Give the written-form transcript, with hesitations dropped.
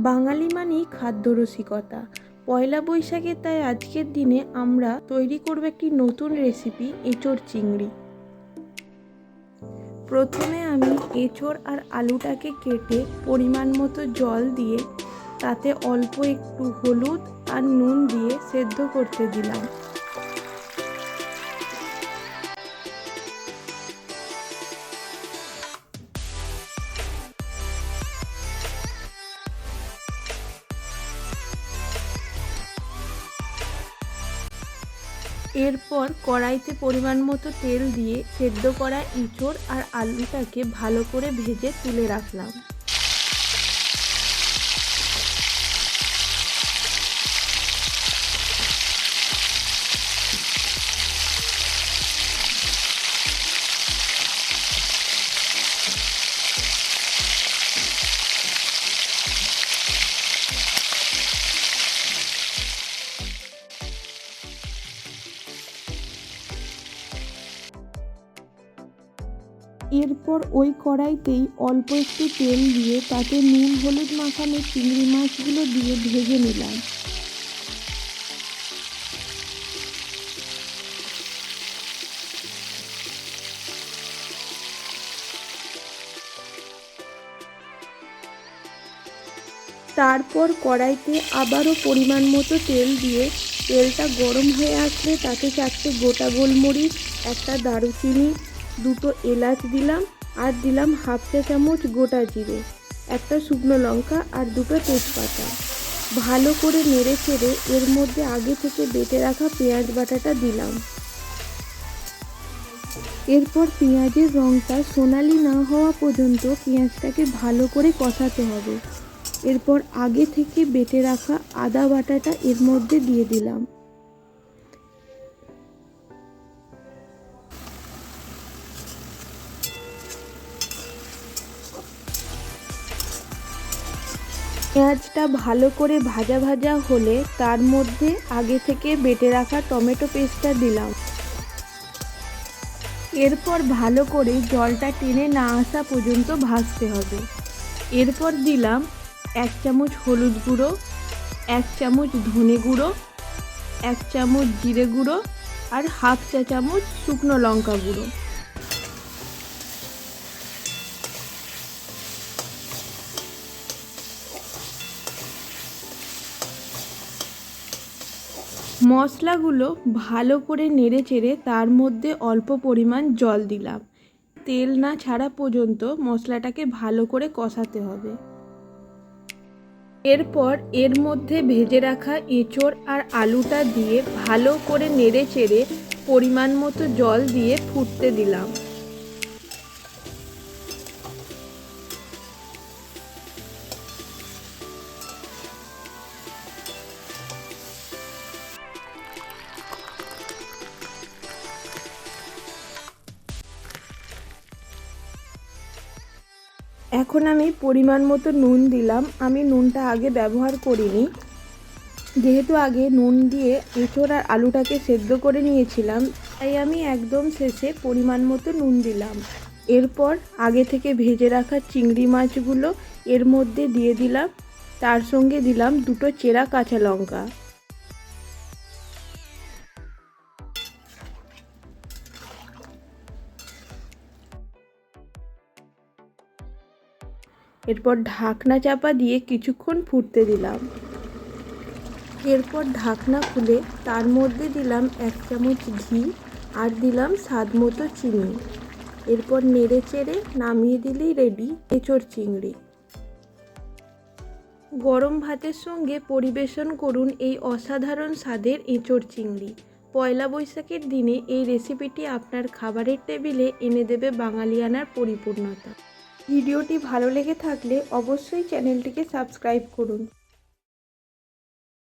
বাঙালি মানেই খাদ্যরসিকতা। পয়লা বৈশাখে তাই আজকের দিনে আমরা তৈরি করব একটি নতুন রেসিপি, এঁচোড় চিংড়ি। প্রথমে আমি এঁচোড় আর আলুটাকে কেটে পরিমাণ মতো জল দিয়ে তাতে অল্প একটু হলুদ আর নুন দিয়ে সেদ্ধ করতে দিলাম। এরপর কড়াইতে পরিমাণ মতো তেল দিয়ে সেদ্ধ করা এঁচোড় আর আলুটাকে ভালো করে ভেজে তুলে রাখলাম। এরপর ওই কড়াইতেই অল্প একটু তেল দিয়ে তাতে নুন হলুদ মাখানো চিংড়ি মাছগুলো দিয়ে ভেজে নিলাম। তারপর কড়াইতে আবারও পরিমাণ মতো তেল দিয়ে তেলটা গরম হয়ে আসলে তাতে 4টে গোটা গোলমরিচ, একটা দারুচিনি, 2টো এলাচ দিলাম আর দিলাম হাফ চা চামচ গোটা জিরে, একটা শুকনো লঙ্কা আর 2টো তেজপাতা। ভালো করে নেড়ে চেড়ে এর মধ্যে আগে থেকে বেটে রাখা পেঁয়াজ বাটাটা দিলাম। এরপর পেঁয়াজের রঙটা সোনালি না হওয়া পর্যন্ত পেঁয়াজটাকে ভালো করে কষাতে হবে। এরপর আগে থেকে বেটে রাখা আদা বাটাটা এর মধ্যে দিয়ে দিলাম। পেঁয়াজটা ভালো করে ভাজা ভাজা হলে তার মধ্যে আগে থেকে বেটে রাখা টমেটো পেস্টটা দিলাম। এরপর ভালো করে জলটা টেনে না আসা পর্যন্ত ভাজতে হবে। এরপর দিলাম 1 চামচ হলুদ গুঁড়ো, 1 চামচ ধনে গুঁড়ো, 1 চামচ জিরে গুঁড়ো আর হাফ চা চামচ শুকনো লঙ্কা গুঁড়ো। মশলাগুলো ভালো করে নেড়ে চেড়ে তার মধ্যে অল্প পরিমাণ জল দিলাম। তেল না ছাড়া পর্যন্ত মশলাটাকে ভালো করে কষাতে হবে। এরপর এর মধ্যে ভেজে রাখা এঁচোড় আর আলুটা দিয়ে ভালো করে নেড়ে চেড়ে পরিমাণ মতো জল দিয়ে ফুটতে দিলাম। এখন আমি পরিমাণ মতো নুন দিলাম। আমি নুনটা আগে ব্যবহার করিনি, যেহেতু আগে নুন দিয়ে এঁচোড় আর আলুটাকে সেদ্ধ করে নিয়েছিলাম, তাই আমি একদম শেষে পরিমাণ মতো নুন দিলাম। এরপর আগে থেকে ভেজে রাখা চিংড়ি মাছগুলো এর মধ্যে দিয়ে দিলাম। তার সঙ্গে দিলাম 2টো চেরা কাঁচা লঙ্কা। এরপর ঢাকনা চাপা দিয়ে কিছুক্ষণ ফুটতে দিলাম। এরপর ঢাকনা খুলে তার মধ্যে দিলাম 1 চামচ ঘি আর দিলাম স্বাদ মতো চিনি। এরপর নেড়ে চেড়ে নামিয়ে দিলেই রেডি এঁচোড় চিংড়ি। গরম ভাতের সঙ্গে পরিবেশন করুন এই অসাধারণ স্বাদের এঁচোড় চিংড়ি। পয়লা বৈশাখের দিনে এই রেসিপিটি আপনার খাবারের টেবিলে এনে দেবে বাঙালিয়ানার পরিপূর্ণতা। ভিডিওটি ভালো লেগে থাকলে অবশ্যই চ্যানেলটিকে সাবস্ক্রাইব করুন।